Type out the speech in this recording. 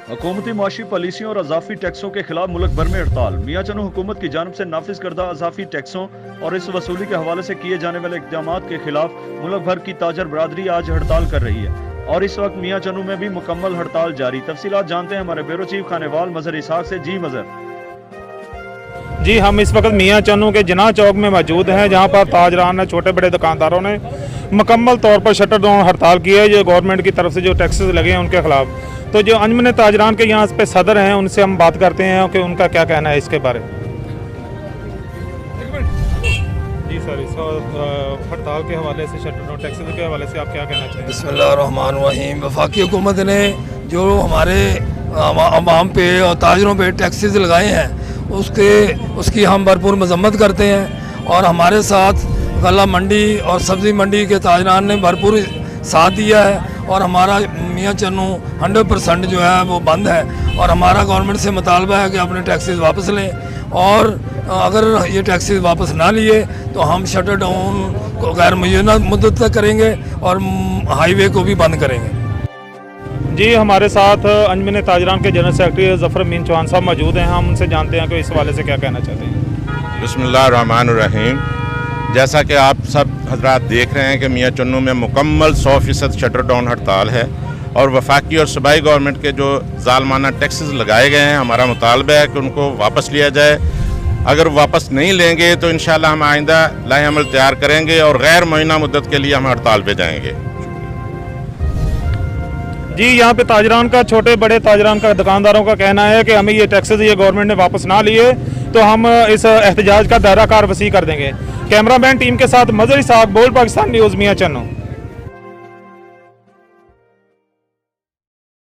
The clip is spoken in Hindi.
हुकूमती माशी पॉलिसियों और अजाफी टैक्सों के खिलाफ मुल्क भर में हड़ताल। मियां चन्नू हुकूमत की जानब से नाफिज करदा अजाफी टैक्सों और इस वसूली के हवाले से किए जाने वाले इक़दाम के खिलाफ मुल्क भर की ताजर बरादरी आज हड़ताल कर रही है और इस वक्त मियां चन्नू में भी मुकम्मल हड़ताल जारी। तफसीलात जानते हैं हमारे ब्यूरो चीफ खानेवाल मजहर इसहाक से। जी मजहर। जी, हम इस वक्त मियां चन्नू के जिना चौक में मौजूद हैं, जहां पर ताजरान ने, छोटे बड़े दुकानदारों ने मुकम्मल तौर पर शटर डाउन हड़ताल की है जो गवर्नमेंट की तरफ से जो टैक्सेस लगे हैं उनके खिलाफ। तो जो अंजुमन ताजरान के यहाँ पे सदर हैं, उनसे हम बात करते हैं कि उनका क्या कहना है इसके बारे में। जी सर, इस हड़ताल के हवाले से, शटर डाउन टैक्सेस के हवाले से आप क्या कहना चाहेंगे? बिस्मिल्लाहिर्रहमानिर्रहीम। वफाकी हुकूमत ने जो हमारे आवाम पे और ताजरों पे टैक्सेस लगाए हैं उसकी हम भरपूर मजम्मत करते हैं और हमारे साथ गला मंडी और सब्ज़ी मंडी के ताजरान ने भरपूर साथ दिया है और हमारा मियां चन्नू 100% जो है वो बंद है और हमारा गवर्नमेंट से मुतालबा है कि अपने टैक्सेस वापस लें और अगर ये टैक्सेस वापस ना लिए तो हम शटर डाउन को गैर मुय्यना मुद्दत तक करेंगे और हाईवे को भी बंद करेंगे। जी, हमारे साथ अंजुमन ताजरान के जनरल सेक्रेटरी ज़फ़र अमीन चौहान साहब मौजूद हैं। हम उनसे जानते हैं कि इस हवाले से क्या कहना चाहते हैं। बिस्मिल्लाहिर्रहमानिर्रहीम। जैसा कि आप सब हजरात देख रहे हैं कि मियां चन्नू में मुकम्मल 100% शटर डाउन हड़ताल है और वफाकी और सूबाई गवर्नमेंट के जो जालमाना टैक्सेस लगाए गए हैं, हमारा मुतालबा है कि उनको वापस लिया जाए। अगर वापस नहीं लेंगे तो इंशाअल्लाह हम आइंदा लाए अमल तैयार करेंगे और गैर मुअय्यना मुद्दत के लिए हम हड़ताल पे जाएंगे। जी, यहाँ पे ताजरान का, छोटे बड़े ताजरान का, दुकानदारों का कहना है कि हमें ये टैक्सेस ये गवर्नमेंट ने वापस ना लिए तो हम इस एहतजाज का दायरा कार वसी कर देंगे। कैमरामैन टीम के साथ मजहर इसहाक, बोल पाकिस्तान न्यूज़, मियां चन्नू।